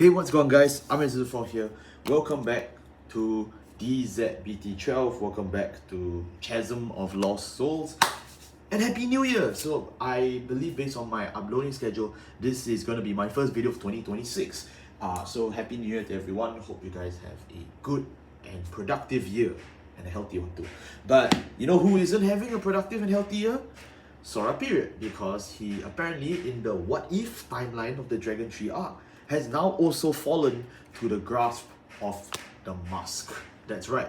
Hey, what's going on, guys? I'm Azul here. Welcome back to DZBT12. Welcome back to Chasm of Lost Souls. And Happy New Year! So I believe based on my uploading schedule, this is going to be my first video of 2026. So Happy New Year to everyone. Hope you guys have a good and productive year. And a healthy one too. But you know who isn't having a productive and healthy year? Sora Period. Because he apparently in the what if timeline of the Dragontree arc has now also fallen to the grasp of the mask. That's right.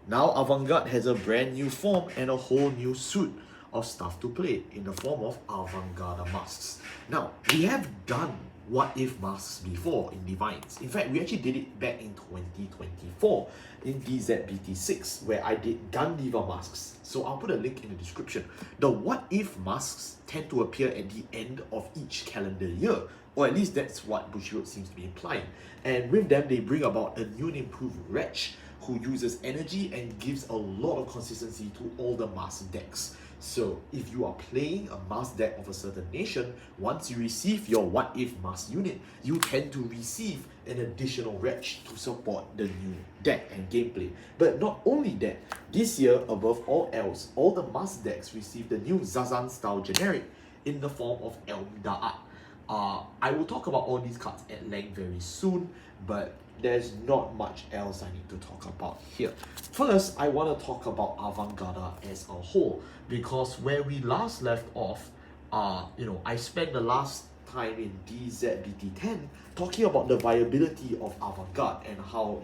Now Avantgarde has a brand new form and a whole new suite of stuff to play in the form of Avantgarda Masques. Now, we have done what if masks before in DivineZ. In fact, we actually did it back in 2024 in DZBT6 where I did Gandeeva masks. So I'll put a link in the description. The what if masks tend to appear at the end of each calendar year, or at least that's what Bushiroad seems to be implying. And with them, they bring about a new and improved Wretch who uses energy and gives a lot of consistency to all the mask decks. So if you are playing a mask deck of a certain nation, once you receive your what if mask unit, you tend to receive an additional Wretch to support the new deck and gameplay. But not only that, this year above all else, all the mask decks receive the new Zazan style generic in the form of Elm Da'at. I will talk about all these cards at length very soon, but there's not much else I need to talk about here. First, I want to talk about Avantgarda as a whole, because where we last left off, I spent the last time in DZBT10 talking about the viability of Avantgarde and how,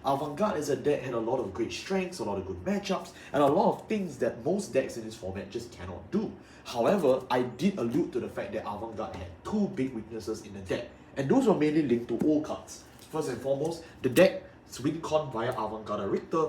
Avantgarde as a deck had a lot of great strengths, a lot of good matchups, and a lot of things that most decks in this format just cannot do. However, I did allude to the fact that Avantgarde had two big weaknesses in the deck, and those were mainly linked to old cards. First and foremost, the deck's win con via Avantgarda Richter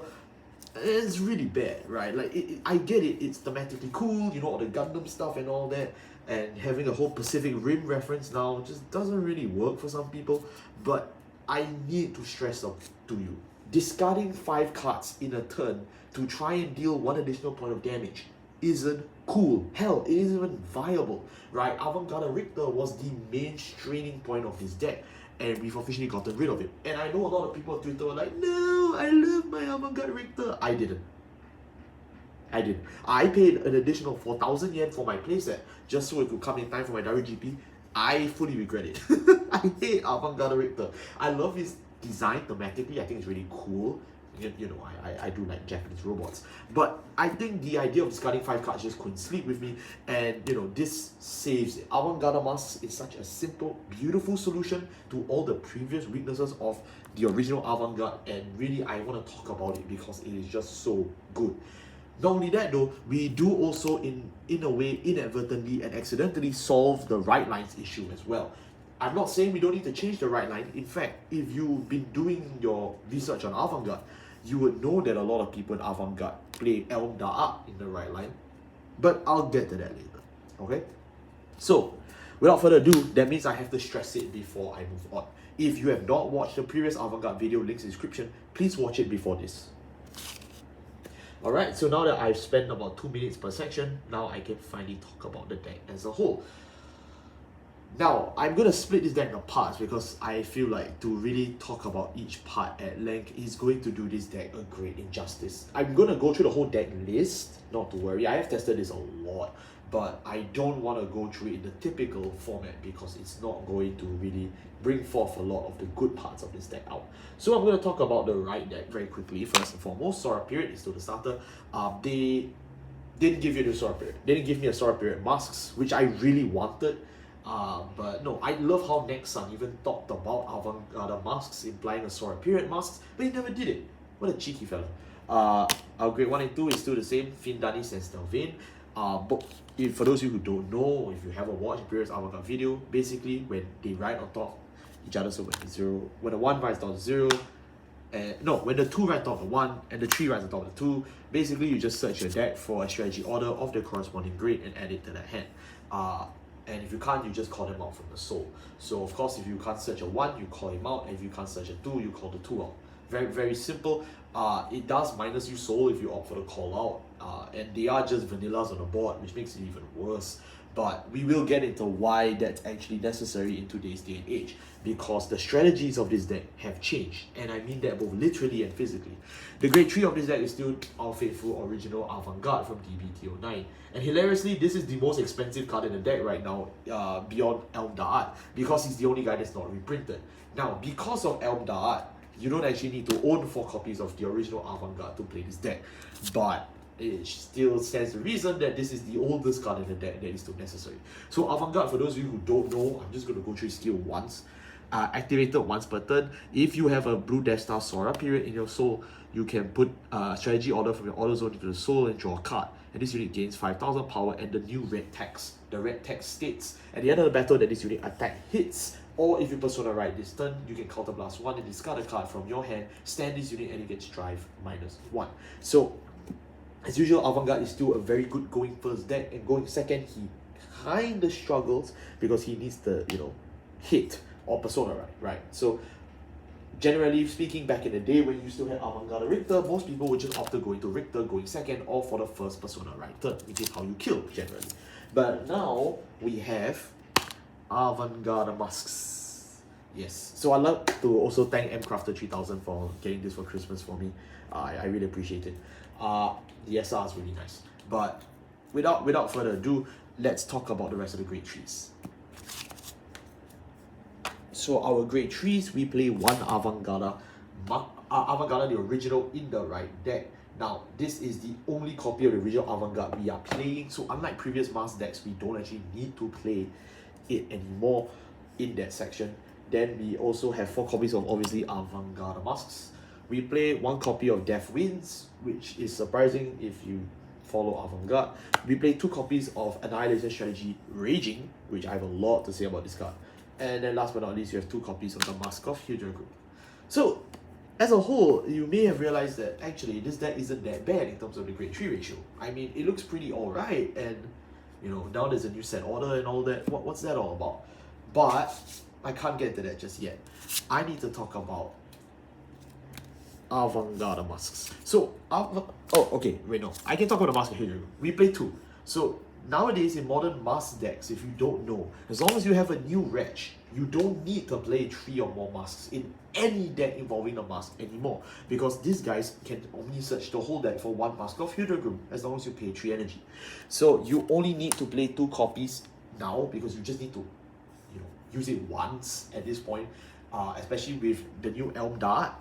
is really bad, right? Like, I get it, it's thematically cool, all the Gundam stuff and all that, and having a whole Pacific Rim reference now just doesn't really work for some people, but I need to stress up to you. Discarding 5 cards in a turn to try and deal 1 additional point of damage isn't cool. Hell, it isn't even viable, right? Avantgarda Richter was the main straining point of this deck, and we've officially gotten rid of it. And I know a lot of people on Twitter were like, no, I love my Avantgarda Richter. I didn't. I paid an additional 4,000 yen for my playset just so it could come in time for my WGP. I fully regret it. I hate Avantgarda Richter. I love his design thematically. I think it's really cool. I do like Japanese robots. But I think the idea of discarding 5 cards just couldn't sleep with me. And, this saves it. Avantgarda Masques is such a simple, beautiful solution to all the previous weaknesses of the original Avantgarde. And really, I want to talk about it because it is just so good. Not only that though, we do also in a way inadvertently and accidentally solve the right lines issue as well. I'm not saying we don't need to change the right line. In fact, if you've been doing your research on Avantgarde, you would know that a lot of people in Avantgarde play Elm Da'at in the right line. But I'll get to that later. Okay? So, without further ado, that means I have to stress it before I move on. If you have not watched the previous Avantgarde video, links in the description, please watch it before this. Alright, so now that I've spent about 2 minutes per section, now I can finally talk about the deck as a whole. Now, I'm going to split this deck into parts because I feel like to really talk about each part at length is going to do this deck a great injustice. I'm going to go through the whole deck list, not to worry. I have tested this a lot, but I don't want to go through it in the typical format because it's not going to really bring forth a lot of the good parts of this deck out. So I'm going to talk about the right deck very quickly. First and foremost, Sora Period is still the starter. They didn't give you the Sora Period. They didn't give me a Sora Period Masques, which I really wanted. But no, I love how Nexon even talked about Avantgarda Masques implying a Sora Period Masques, but he never did it. What a cheeky fella. Our grade 1 and 2 is still the same, Findanis and Stelvin. But for those of you who don't know, if you haven't watched the previous Avantgarde video, basically when they ride on top each other, so when the 1 rides down to 0, when the 2 rides on top of the 1 and the 3 rides on top of the 2, basically you just search your deck for a strategy order of the corresponding grade and add it to that hand. And if you can't, you just call them out from the soul. So of course, if you can't search a 1, you call him out. And if you can't search a 2, you call the 2 out. Very, very simple. It does minus you soul if you opt for the call out. And they are just vanillas on the board, which makes it even worse. But we will get into why that's actually necessary in today's day and age, because the strategies of this deck have changed, and I mean that both literally and physically. The great tree of this deck is still our faithful original Avantgarde from DBTO9, and hilariously, this is the most expensive card in the deck right now, beyond Elm Da'at, because he's the only guy that's not reprinted. Now, because of Elm Da'at, you don't actually need to own 4 copies of the original Avantgarde to play this deck, but it still stands to reason that this is the oldest card in the deck that is still necessary. So Avantgarde, for those of you who don't know, I'm just going to go through skill once. Activated once per turn. If you have a blue Deathster Sora period in your soul, you can put strategy order from your order zone into the soul and draw a card. And this unit gains 5,000 power and the new red text. The red text states, at the end of the battle that this unit attack hits, or if you persona right this turn, you can counterblast 1 and discard a card from your hand, stand this unit and it gets drive -1. So as usual, Avantgarde is still a very good going first deck, and going second, he kinda struggles because he needs the, hit or persona right? So, generally speaking, back in the day when you still had Avantgarde Richter, most people would just opt to go into Richter going second or for the first persona right turn, which is how you kill generally. But now, we have Avantgarda Masques. Yes, so I'd like to also thank mcrafter3000 for getting this for Christmas for me. I really appreciate it. The SR is really nice. But without further ado, let's talk about the rest of the great trees. So our great trees, we play one Avantgarda, the original in the right deck. Now, this is the only copy of the original Avantgarde we are playing. So unlike previous mask decks, we don't actually need to play it anymore in that section. Then we also have 4 copies of obviously Avantgarda Masques. We play 1 copy of Death Winds, which is surprising if you follow Avantgarde. We play 2 copies of Annihilation Strategy Raging, which I have a lot to say about this card. And then last but not least, you have 2 copies of the Mask of Hydra Group. So, as a whole, you may have realized that actually this deck isn't that bad in terms of the grade 3 ratio. I mean, it looks pretty alright, and now there's a new set order and all that. What's that all about? But I can't get to that just yet. I need to talk about Avantgarda Masques. So, I can talk about the Mask of Hydra Group. We play 2. So, nowadays in modern mask decks, if you don't know, as long as you have a new reg, you don't need to play 3 or more masks in any deck involving a mask anymore, because these guys can only search the whole deck for 1 Mask of Hydra Group as long as you pay 3 energy. So you only need to play 2 copies now, because you just need to use it once at this point, especially with the new Elm Da'at,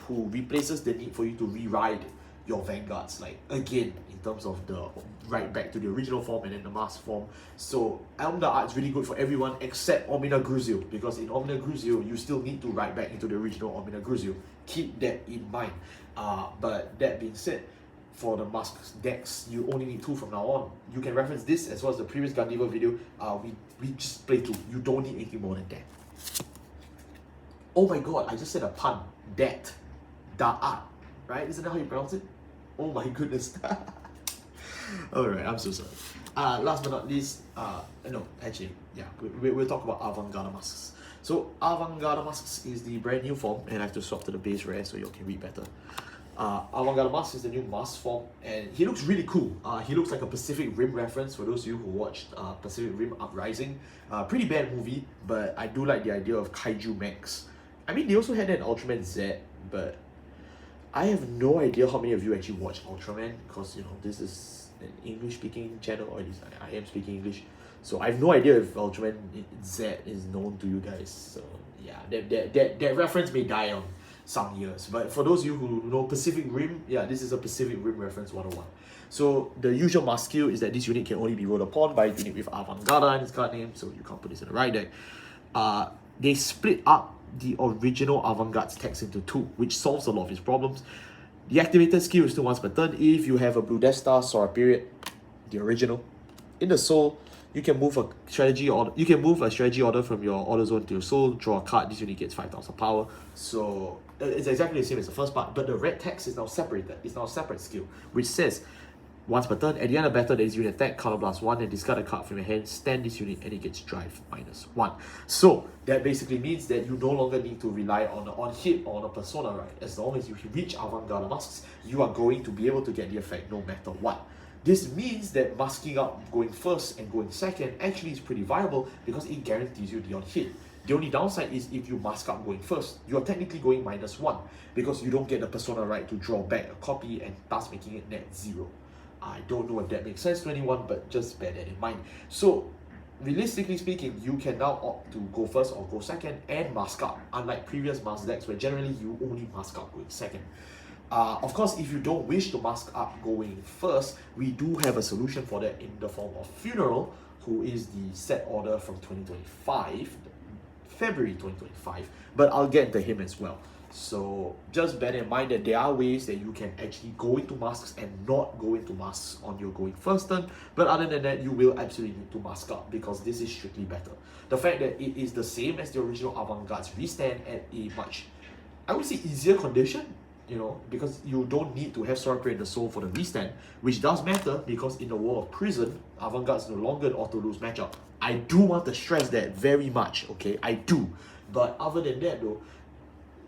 who replaces the need for you to rewrite your Vanguards, like again, in terms of the right back to the original form and then the mask form. So Elm Da'at is really good for everyone except Omina Gruzio, because in Omina Gruzio you still need to write back into the original Omina Gruzio. Keep that in mind. But that being said, for the mask decks, you only need 2 from now on. You can reference this as well as the previous Gandeeva video. We just play 2. You don't need anything more than that. Oh my god, I just said a pun. Da'at. Right? Isn't that how you pronounce it? Oh my goodness. Alright, I'm so sorry. Last but not least, we'll talk about Avantgarda Masques. So, Avantgarda Masques is the brand new form, and I have to swap to the base rare so you can read better. Avantgarda Masques is the new mask form, and he looks really cool. He looks like a Pacific Rim reference for those of you who watched Pacific Rim Uprising. Pretty bad movie, but I do like the idea of kaiju mechs. I mean, they also had an Ultraman Z, but I have no idea how many of you actually watch Ultraman, because this is an English-speaking channel, or at least I am speaking English. So I have no idea if Ultraman Z is known to you guys. So yeah, that reference may die on some years. But for those of you who know Pacific Rim, yeah, this is a Pacific Rim reference 101. So the usual mask skill is that this unit can only be rolled upon by a unit with Avantgarda in its card name, so you can't put this in the right deck. They split up the original Avantgarde's text into 2, which solves a lot of his problems. The activated skill is 2 once per turn. If you have a blue Deathster Sora period, the original, in the soul, you can move a strategy order. You can move a strategy order from your order zone to your soul, draw a card. This unit gets 5,000 power. So it's exactly the same as the first part, but the red text is now separated. It's now a separate skill, which says once per turn, at the end of battle, there is unit attack, counterblast 1, and discard a card from your hand, stand this unit, and it gets drive -1. So that basically means that you no longer need to rely on hit or on a persona, right? As long as you reach Avantgarda Masques, you are going to be able to get the effect no matter what. This means that masking up going first and going second actually is pretty viable because it guarantees you the on hit. The only downside is if you mask up going first, you're technically going -1 because you don't get the persona right to draw back a copy and thus making it net 0. I don't know if that makes sense to anyone, but just bear that in mind. So realistically speaking, you can now opt to go first or go second and mask up, unlike previous mask decks where generally you only mask up going second. Of course, if you don't wish to mask up going first, we do have a solution for that in the form of Funeral, who is the set order from 2025, February 2025, but I'll get to him as well. So just bear in mind that there are ways that you can actually go into masks and not go into masks on your going first turn, but other than that, you will absolutely need to mask up because this is strictly better. The fact that it is the same as the original Avantgarde's restand at a much, I would say, easier condition, you know, because you don't need to have Sorcerer in the Soul for the restand, which does matter because in the world of Prison, Avantgarde is no longer an auto-lose matchup. I do want to stress that very much, okay? I do. But other than that though,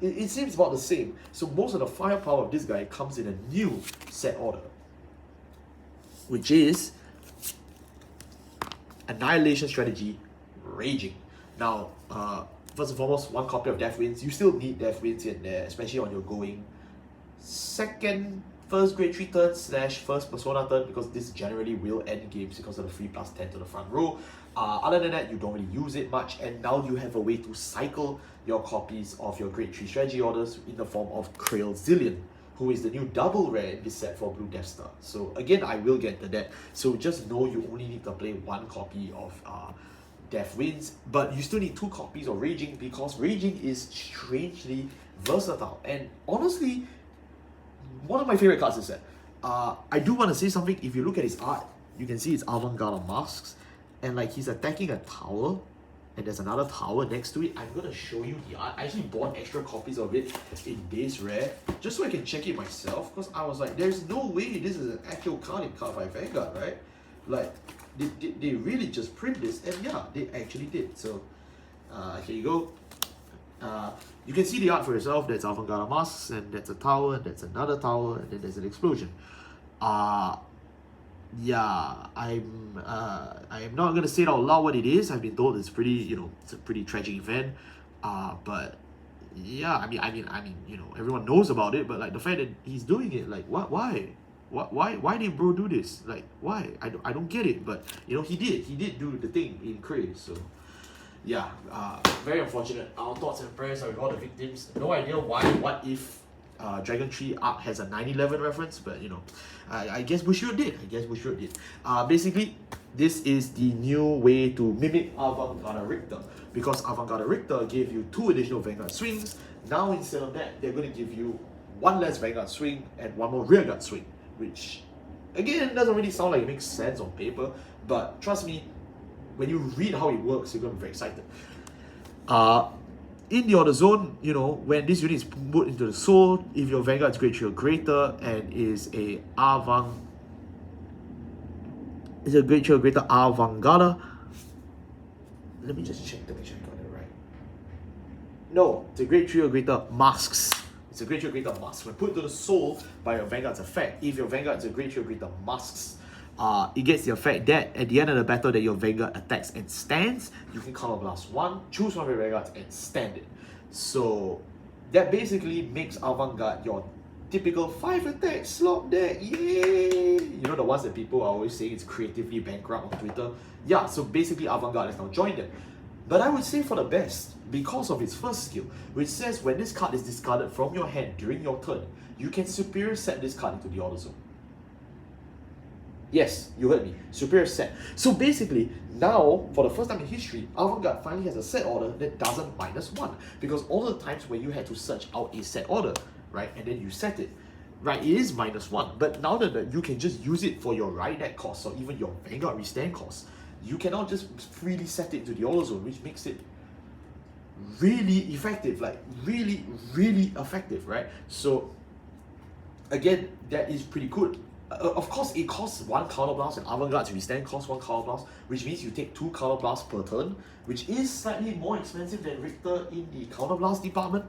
it seems about the same. So most of the firepower of this guy comes in a new set order, which is Annihilation Strategy, Raging. Now, first and foremost, one copy of Death Winds. You still need Death Winds in there, especially on your going first grade 3 turn / first persona turn, because this generally will end games because of the free +10 to the front row. Other than that, you don't really use it much, and now you have a way to cycle your copies of your grade 3 strategy orders in the form of Krail Zillion, who is the new double rare in this set for Blue Deathster. So again, I will get to that. So just know you only need to play one copy of Death Winds, but you still need 2 copies of Raging because Raging is strangely versatile. And honestly, one of my favorite cards is that. I do want to say something. If you look at his art, you can see it's Avantgarda Masques, and like he's attacking a tower, and there's another tower next to it. I'm gonna show you the art. I actually bought extra copies of it in base rare just so I can check it myself, because I was like, there's no way this is an actual card in Cardfight Vanguard, right? Like, they really just print this, and yeah, they actually did. So here you go. You can see the art for yourself. That's Avantgarda Masques, and that's a tower, and that's another tower, and then there's an explosion. Yeah, I am not gonna say it out loud what it is. I've been told it's pretty, you know, it's a pretty tragic event. But yeah, I mean, you know, everyone knows about it. But like the fact that he's doing it, like, why did bro do this? Like, why? I don't get it. But you know, he did do the thing in Krail. So yeah, very unfortunate. Our thoughts and prayers are with all the victims. No idea why. What if Dragontree arc has a 9/11 reference? But you know, I guess Bushiroad did. Basically, this is the new way to mimic Avantgarda Richter, because Avantgarda Richter gave you 2 additional Vanguard swings. Now instead of that, they're going to give you 1 less Vanguard swing and 1 more Rearguard swing, which again doesn't really sound like it makes sense on paper, but trust me, when you read how it works, you're going to be very excited. In the order zone, you know, when this unit is put into the soul, if your Vanguard is grade 3 or greater and is a grade 3 or greater Avantgarda. Let me just check to make sure I got it right. No, it's a grade 3 or greater Masques. It's a grade 3 or greater Masques. When put into the soul by your Vanguard's effect, if your Vanguard is a grade 3 or greater Masques, it gets the effect that at the end of the battle that your Vanguard attacks and stands, you can counterblast 1, choose one of your Vanguards and stand it. So that basically makes Avantgarde your typical 5 attack slot deck. Yay! You know, the ones that people are always saying it's creatively bankrupt on Twitter. Yeah, so basically Avantgarde has now joined them. But I would say for the best, because of its first skill, which says when this card is discarded from your hand during your turn, you can superior set this card into the order zone. Yes, you heard me. Superior set. So basically, now, for the first time in history, Avantgarde finally has a set order that doesn't -1. Because all the times when you had to search out a set order, right, and then you set it, right, it is -1. But now that you can just use it for your right deck cost or even your Vanguard restand cost, you cannot just freely set it to the order zone, which makes it really effective. Like, really, really effective, right? So, again, that is pretty good. Of course, it costs 1 counterblast, and Avantgarde's restand costs 1 counterblast, which means you take 2 counterblasts per turn, which is slightly more expensive than Richter in the counterblast department.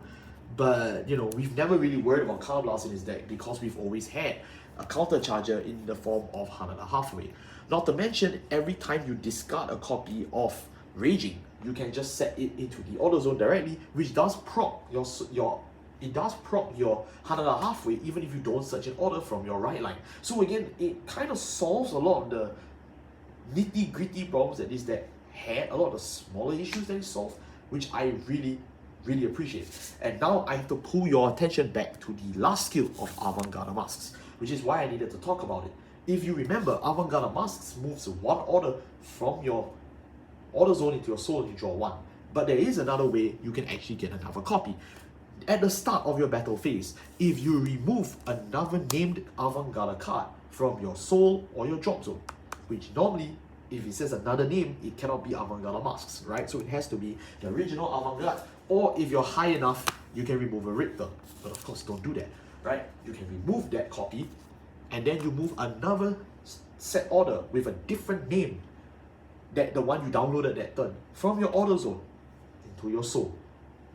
but you know, we've never really worried about Counterblast in his deck because we've always had a counter charger in the form of Hanada Halfway. Not to mention, every time you discard a copy of Raging, you can just set it into the auto zone directly, which does proc your Hanada Halfway even if you don't search an order from your right line. So again, it kind of solves a lot of the nitty gritty problems that this deck had, a lot of the smaller issues that it solved, which I really appreciate. And now I have to pull your attention back to the last skill of Avantgarda Masques, which is why I needed to talk about it. If you remember, Avantgarda Masques moves one order from your order zone into your soul and you draw one. But there is another way you can actually get another copy. At the start of your battle phase, if you remove another named Avantgarda card from your soul or your drop zone, which normally, if it says another name, it cannot be Avantgarda Masques, right? So it has to be the original Avantgarde, or if you're high enough, you can remove a Richter. But of course, don't do that, right? You can remove that copy, and then you move another set order with a different name that the one you downloaded that turn from your order zone into your soul.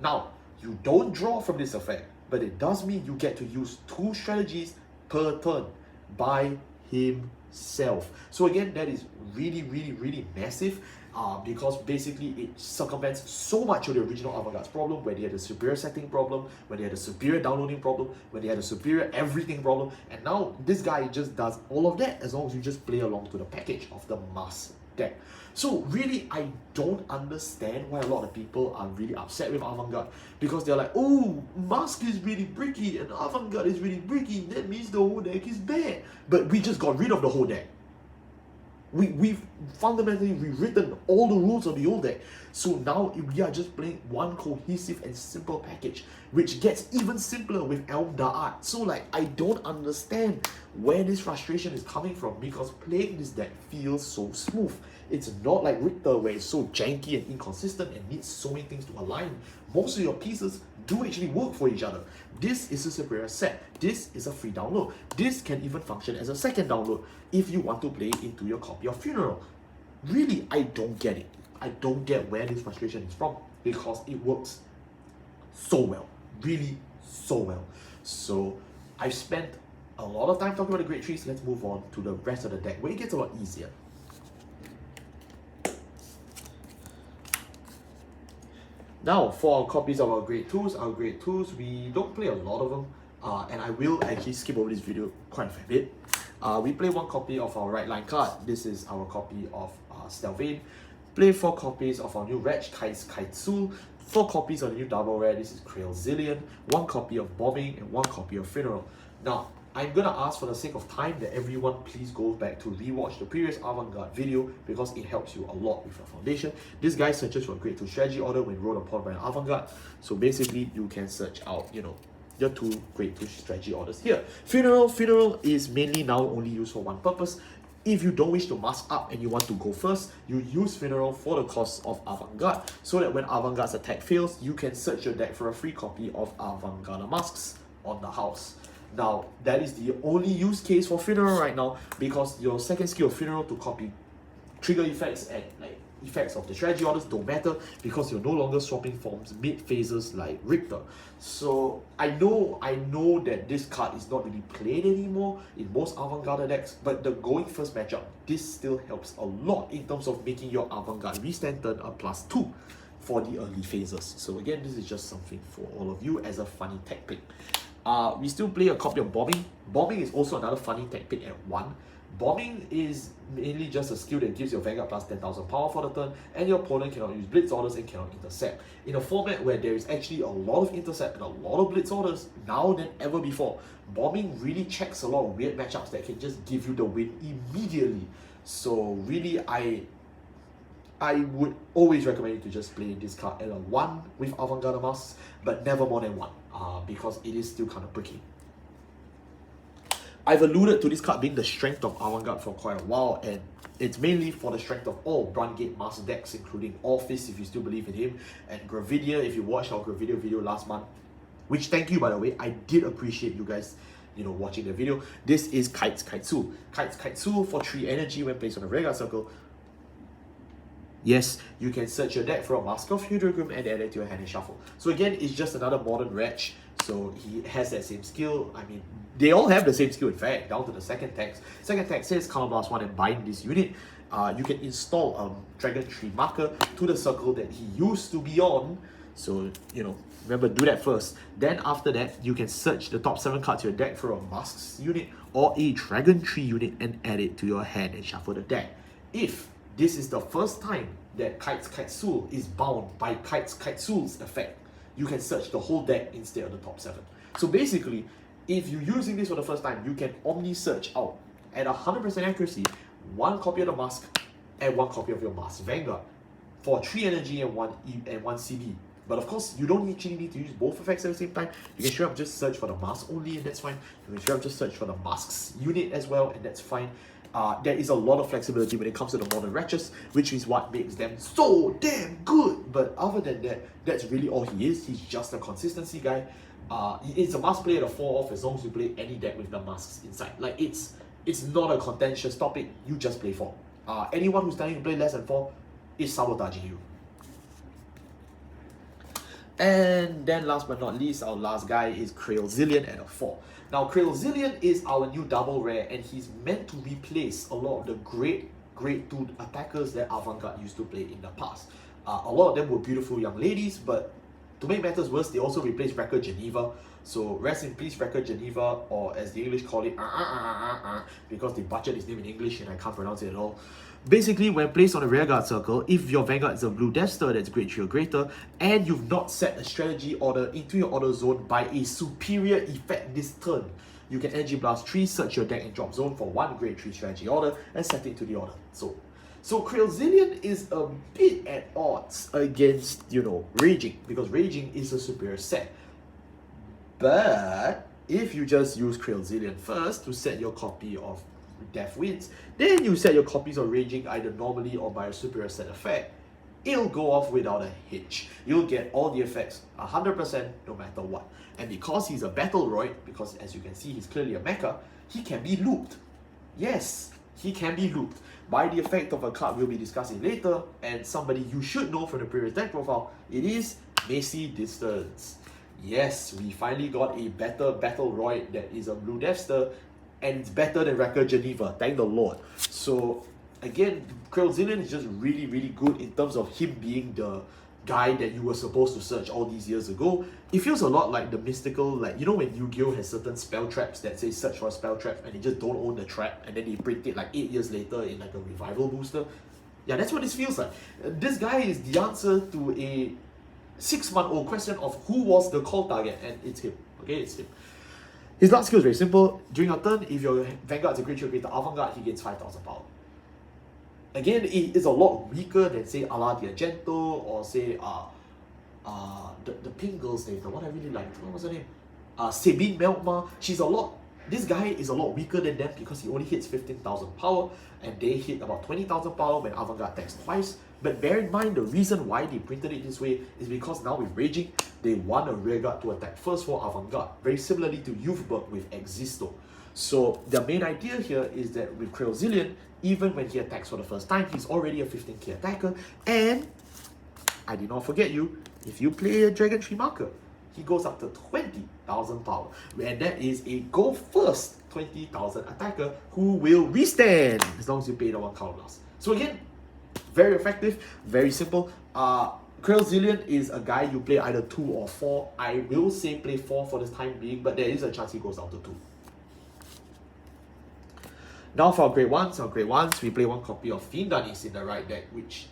Now, you don't draw from this effect, but it does mean you get to use 2 strategies per turn by himself. So again, that is really massive because basically it circumvents so much of the original Avantgarde's problem, where they had a superior setting problem, when they had a superior downloading problem, when they had a superior everything problem, and now this guy just does all of that as long as you just play along to the package of the Mask deck. So really, I don't understand why a lot of people are really upset with Avantgarde, because they're like, oh, Mask is really bricky and Avantgarde is really bricky, that means the whole deck is bad. But we just got rid of the whole deck. We've fundamentally rewritten all the rules of the old deck. So now we are just playing one cohesive and simple package, which gets even simpler with Elm Da'at. So like, I don't understand where this frustration is coming from, because playing this deck feels so smooth. It's not like Richter, where it's so janky and inconsistent and needs so many things to align. Most of your pieces do actually work for each other. This is a superior set. This is a free download. This can even function as a second download if you want to play it into your copy of Funeral. Really, I don't get it. I don't get where this frustration is from, because it works so well. Really so well. So I've spent a lot of time talking about the great trees. Let's move on to the rest of the deck, where it gets a lot easier. Now, for our copies of our grade 2s, we don't play a lot of them, and I will actually skip over this video quite a fair bit. We play 1 copy of our right line card. This is our copy of Stelvane. Play 4 copies of our new Wretch, Kaitsu. 4 copies of the new double rare. This is Krail Zillion. 1 copy of Bombing and 1 copy of Funeral. Now, I'm gonna ask, for the sake of time, that everyone please go back to rewatch the previous Avantgarde video, because it helps you a lot with your foundation. This guy searches for a grade 2 strategy order when rolled upon by an Avantgarde. So basically, you can search out, you know, your 2 grade 2 strategy orders here. Funeral is mainly now only used for one purpose. If you don't wish to mask up and you want to go first, you use Funeral for the cost of Avantgarde, so that when Avantgarde's attack fails, you can search your deck for a free copy of Avantgarda Masques on the house. Now, that is the only use case for Funeral right now, because your second skill of Funeral to copy trigger effects and like effects of the strategy orders don't matter, because you're no longer swapping forms mid phases like Richter. So I know that this card is not really played anymore in most Avantgarde decks, but the going first matchup, this still helps a lot in terms of making your Avantgarde restand turn a +2 for the early phases. So again, this is just something for all of you as a funny tech pick. We still play a copy of Bombing. Bombing is also another funny tech pick at 1. Bombing is mainly just a skill that gives your Vanguard plus 10,000 power for the turn, and your opponent cannot use Blitz orders and cannot intercept. In a format where there is actually a lot of intercept and a lot of Blitz orders, now than ever before, Bombing really checks a lot of weird matchups that can just give you the win immediately. So really, I would always recommend you to just play this card at a 1 with Avantgarda Masques, but never more than 1, because it is still kind of bricky. I've alluded to this card being the strength of Avantgarde for quite a while, and it's mainly for the strength of all Brungate Master decks, including Orphis if you still believe in him, and Gravidia if you watched our Gravidia video last month. Which, thank you by the way, I did appreciate you guys, you know, watching the video. This is Kaitsu. Kaitsu for 3 energy when placed on a Vanguard circle. Yes, you can search your deck for a Mask of Hydrogrim and add it to your hand and shuffle. So again, it's just another modern Wretch. So he has that same skill. I mean, they all have the same skill in fact, down to the second text. Second text says counterblast 1 and bind this unit. You can install a Dragontree marker to the circle that he used to be on. So, you know, remember, do that first. Then after that, you can search the top 7 cards of your deck for a Masques unit or a Dragontree unit and add it to your hand and shuffle the deck. If this is the first time that Kitsul is bound by Kitsul's effect, you can search the whole deck instead of the top 7. So basically, if you're using this for the first time, you can omni search out at 100% accuracy 1 copy of the mask and 1 copy of your mask Vanguard for 3 energy and 1 CB. But of course, you don't actually need to use both effects at the same time. You can straight up just search for the mask only, and that's fine. You can straight up just search for the masks unit as well, and that's fine. There is a lot of flexibility when it comes to the modern wretches, which is what makes them so damn good. But other than that, that's really all he is. He's just a consistency guy. It's a must play at a 4-off as long as you play any deck with the masks inside. Like, it's not a contentious topic. You just play 4. Anyone who's telling you to play less than 4 is sabotaging you. And then last but not least, our last guy is Krailzillion at a 4. Now, Krailzillion is our new double rare, and he's meant to replace a lot of the great 2 attackers that Avantgarde used to play in the past. A lot of them were beautiful young ladies, but to make matters worse, they also replaced Wrecker Gandeeva. So rest in peace, Wrecker Gandeeva, or as the English call it, because they butchered his name in English and I can't pronounce it at all. Basically, when placed on a rearguard circle, if your Vanguard is a blue Deathster that's grade 3 or greater, and you've not set a strategy order into your order zone by a superior effect this turn, you can Energy Blast 3, search your deck and drop zone for 1 grade 3 strategy order and set it to the order. So Krailzillion is a bit at odds against, you know, Raging, because Raging is a superior set. But if you just use Krailzillion first to set your copy of Death Winds, then you set your copies of Raging either normally or by a superior set effect, it'll go off without a hitch. You'll get all the effects 100% no matter what. And because he's a Battle Roid, because as you can see he's clearly a mecha, he can be looped. Yes, he can be looped by the effect of a card we'll be discussing later, and somebody you should know from the previous deck profile. It is Macy Distance. Yes, we finally got a better Battle Roid that is a blue Deathster, and it's better than Wrecker Gandeeva, thank the Lord. So again, Krailzillion is just really, really good in terms of him being the guy that you were supposed to search all these years ago. It feels a lot like the mystical, like, you know when Yu-Gi-Oh has certain spell traps that say search for a spell trap and they just don't own the trap and then they print it like 8 years later in like a revival booster. Yeah, that's what this feels like. This guy is the answer to a 6-month-old question of who was the call target, and it's him. Okay, it's him. His last skill is very simple. During a turn, if your Vanguard is a creature greater Avantgarde, he gains 5,000 power. Again, it is a lot weaker than say Ala Diagento or say the pink girl's name, the one I really liked. What was her name? Sabine Melkma. This guy is a lot weaker than them because he only hits 15,000 power, and they hit about 20,000 power when Avantgarde attacks twice. But bear in mind, the reason why they printed it this way is because now with Raging, they want a rearguard to attack first for Avantgarde, very similarly to Youthberg with Existo. So the main idea here is that with Krailzillion, even when he attacks for the first time, he's already a 15k attacker, and I did not forget you, if you play a Dragontree marker, he goes up to 20,000 power, and that is a go first 20,000 attacker who will restand as long as you pay the 1 counter blast. So again, very effective, very simple. Krailzillion is a guy you play either 2 or 4. I will say play 4 for this time being, but there is a chance he goes down to 2. Now for our grade 1s, we play 1 copy of Fiendanis in the right deck, which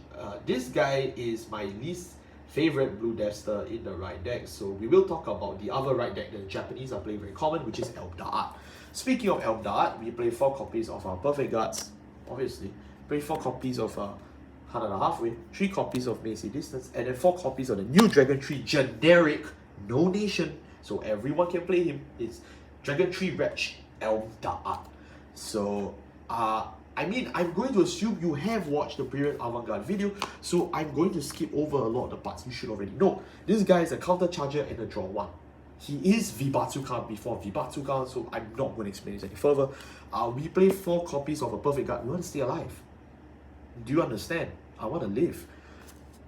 this guy is my least favorite blue Deathster in the right deck. So we will talk about the other right deck that the Japanese are playing very common, which is Elm Da'at. Speaking of Elm Da'at, we play 4 copies of our Perfect Guards, obviously. Play 4 copies of Hanada Halfway, 3 copies of Macy Distance, and then 4 copies of the new Dragontree generic, no nation, so everyone can play him. It's Dragontree Wretch Elm Da'at. So, I mean, I'm going to assume you have watched the previous Avantgarde video, so I'm going to skip over a lot of the parts you should already know. This guy is a counter charger and a draw 1. He is Vibatsuka before Vibatsuka, so I'm not going to explain this any further. We play 4 copies of a Perfect Guard. We want to stay alive. Do you understand? I want to live.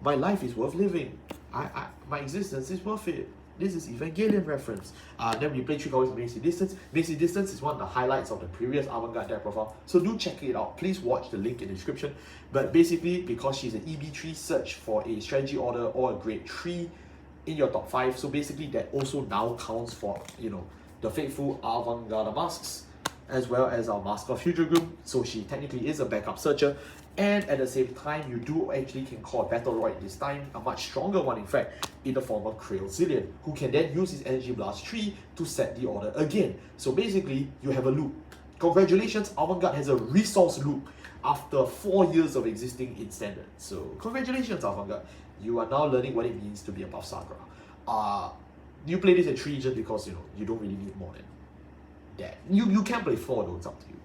My life is worth living. My existence is worth it. This is Evangelion reference. Then we play 3 copies of Macy Distance. Macy Distance is one of the highlights of the previous Avantgarde deck profile, so do check it out. Please watch the link in the description. But basically, because she's an EB3, search for a strategy order or a grade 3 in your top 5. So basically, that also now counts for, you know, the faithful Avantgarda Masques, as well as our Mask of Future group. So she technically is a backup searcher, and at the same time you do actually can call Battleroid this time, a much stronger one in fact, in the form of Zillion, who can then use his Energy Blast tree to set the order again. So basically you have a loop. Congratulations, Avantgarde has a resource loop after 4 years of existing in standard. So congratulations, Avantgarde, you are now learning what it means to be above Sakura. You play this in 3 just because, you know, you don't really need more than that. You can play 4 though, it's up to you.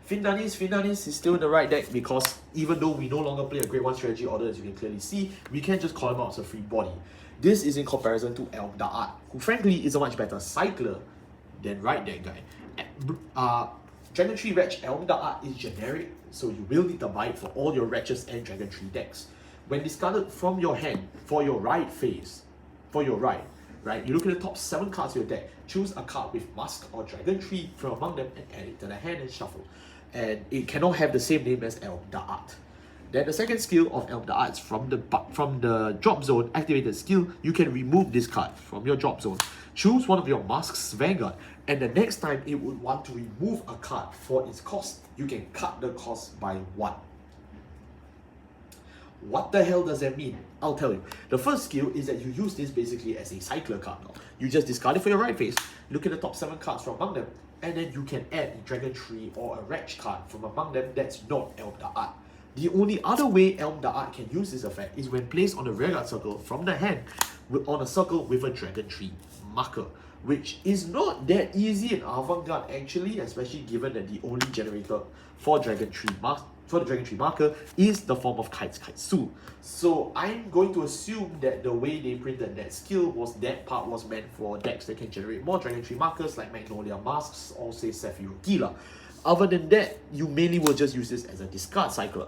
Findanis is still in the right deck because even though we no longer play a grade 1 strategy order, as you can clearly see, we can just call him out as a free body. This is in comparison to Elm Da'at, who frankly is a much better cycler than right deck guy. Dragontree Wretch Elm Da'at is generic, so you will need to buy it for all your Wretches and Dragontree decks. When discarded from your hand for your right phase, right, you look at the top 7 cards of your deck, choose a card with Mask or Dragontree from among them and add it to the hand and shuffle. And it cannot have the same name as Elm Da'at. Then the second skill of Elm Da'at is from the drop zone activated skill, you can remove this card from your drop zone. Choose one of your Masks Vanguard, and the next time it would want to remove a card for its cost, you can cut the cost by 1. What the hell does that mean? I'll tell you. The first skill is that you use this basically as a cycler card now. You just discard it for your right face, look at the top 7 cards from among them, and then you can add a Dragontree or a Wretch card from among them that's not Elm Da'at. The only other way Elm Da'at can use this effect is when placed on a rearguard circle from the hand on a circle with a Dragontree marker, which is not that easy in Avantgarde actually, especially given that the only generator for the Dragontree marker is the form of Kaitsu. So I'm going to assume that the way they printed that skill was that part was meant for decks that can generate more Dragontree markers like Magnolia Masks or say Sephiroth Gila. Other than that, you mainly will just use this as a discard cycler.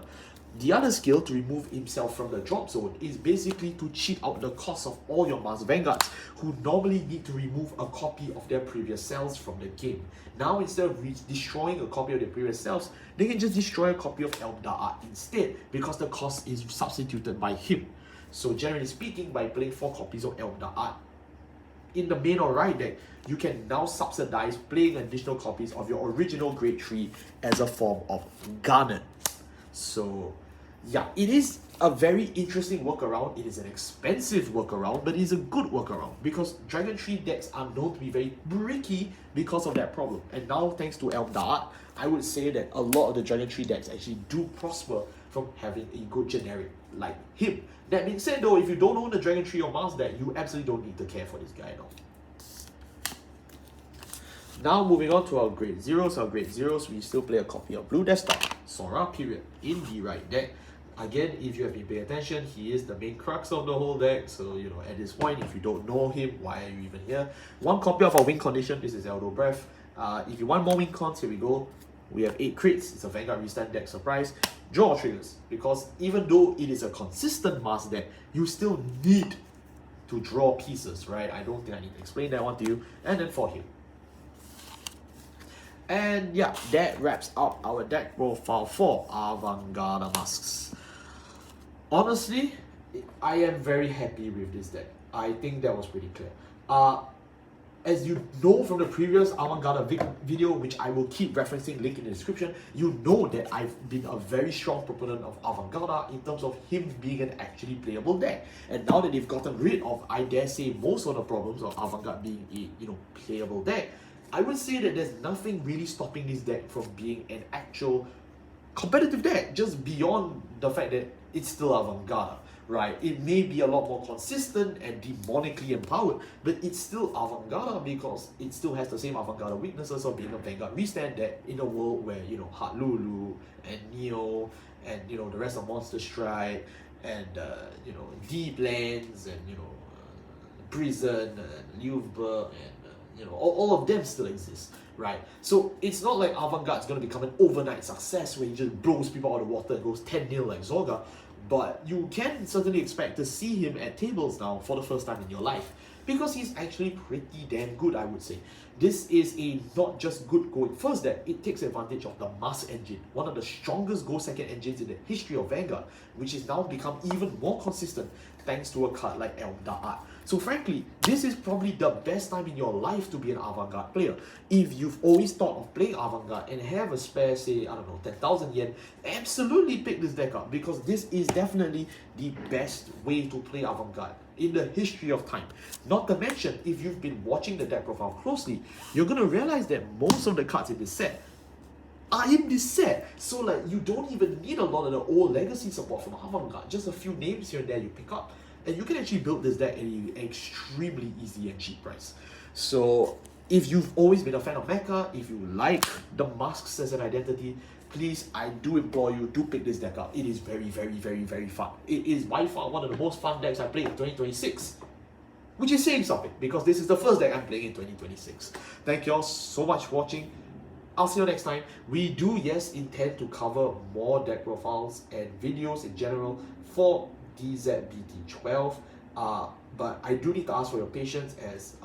The other skill to remove himself from the drop zone is basically to cheat out the cost of all your Mask Vanguards, who normally need to remove a copy of their previous selves from the game. Now instead of destroying a copy of their previous selves, they can just destroy a copy of Elm Da'at instead, because the cost is substituted by him. So generally speaking, by playing 4 copies of Elm Da'at in the main or right deck, you can now subsidize playing additional copies of your original grade 3 as a form of garnet. So yeah, it is a very interesting workaround. It is an expensive workaround, but it is a good workaround because Dragontree decks are known to be very bricky because of that problem. And now thanks to Elm Da'at, I would say that a lot of the Dragontree decks actually do prosper from having a good generic like him. That being said though, if you don't own the Dragontree or Mars deck, you absolutely don't need to care for this guy at all. Now moving on to our grade 0s. Our grade 0s, we still play a copy of Blue Deathster, Sora period, in the right deck. Again, if you have been paying attention, he is the main crux of the whole deck. So, you know, at this point, if you don't know him, why are you even here? 1 copy of our win condition. This is Eldo Breath. If you want more win cons, here we go. We have 8 crits. It's a Vanguard Restand deck surprise. Draw triggers, because even though it is a consistent mask deck, you still need to draw pieces, right? I don't think I need to explain that one to you. And then for him. And yeah, that wraps up our deck profile for Avantgarda Masques. Honestly, I am very happy with this deck. I think that was pretty clear. As you know from the previous Avantgarda video, which I will keep referencing, link in the description, you know that I've been a very strong proponent of Avantgarda in terms of him being an actually playable deck. And now that they've gotten rid of, I dare say, most of the problems of Avantgarda being a playable deck, I would say that there's nothing really stopping this deck from being an actual competitive deck, just beyond the fact that it's still Avantgarda, right? It may be a lot more consistent and demonically empowered, but it's still Avantgarda because it still has the same Avantgarda weaknesses of being a Vanguard Restand deck in a world where, Heart Lulu and Neo and, the rest of Monster Strike and, Deep Lands and, Prison and Ljuvberg and all of them still exist, right? So it's not like Avantgarde is going to become an overnight success where he just blows people out of the water and goes 10-0 like Zorga, but you can certainly expect to see him at tables now for the first time in your life, because he's actually pretty damn good, I would say. This is a not just good going first deck, it takes advantage of the Mask engine, one of the strongest go second engines in the history of Vanguard, which has now become even more consistent thanks to a card like Avantgarda. So frankly, this is probably the best time in your life to be an Avantgarde player. If you've always thought of playing Avantgarde and have a spare, say, I don't know, 10,000 yen, absolutely pick this deck up, because this is definitely the best way to play Avantgarde in the history of time. Not to mention, if you've been watching the deck profile closely, you're going to realize that most of the cards in this set are in this set. So like, you don't even need a lot of the old legacy support from Avantgarde. Just a few names here and there you pick up, and you can actually build this deck at an extremely easy and cheap price. So if you've always been a fan of Mecha, if you like the masks as an identity, please, I do implore you, do pick this deck up. It is very, very, very, very fun. It is by far one of the most fun decks I played in 2026. Which is saying something, because this is the first deck I'm playing in 2026. Thank you all so much for watching. I'll see you next time. We do, yes, intend to cover more deck profiles and videos in general for DZBT12. But I do need to ask for your patience, as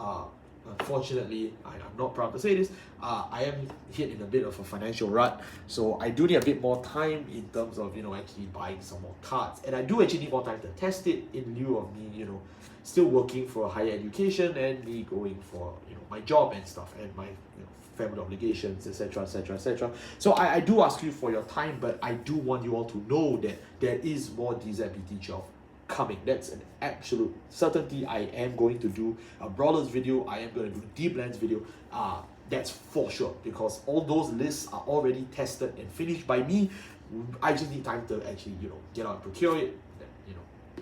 unfortunately, I'm not proud to say this, I am hit in a bit of a financial rut, so I do need a bit more time in terms of, actually buying some more cards, and I do actually need more time to test it in lieu of me, still working for a higher education and me going for, my job and stuff, and my, family obligations, etc, etc, etc. So I do ask you for your time, but I do want you all to know that there is more DZBT12 coming. That's an absolute certainty. I am going to do a Brawlers video, I am going to do Deep Lands video, that's for sure, because all those lists are already tested and finished by me. I just need time to actually, get out and procure it,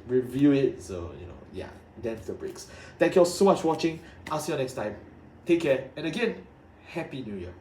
review it, so, yeah, that's the breaks. Thank you all so much for watching. I'll see you next time. Take care, and again, Happy New Year.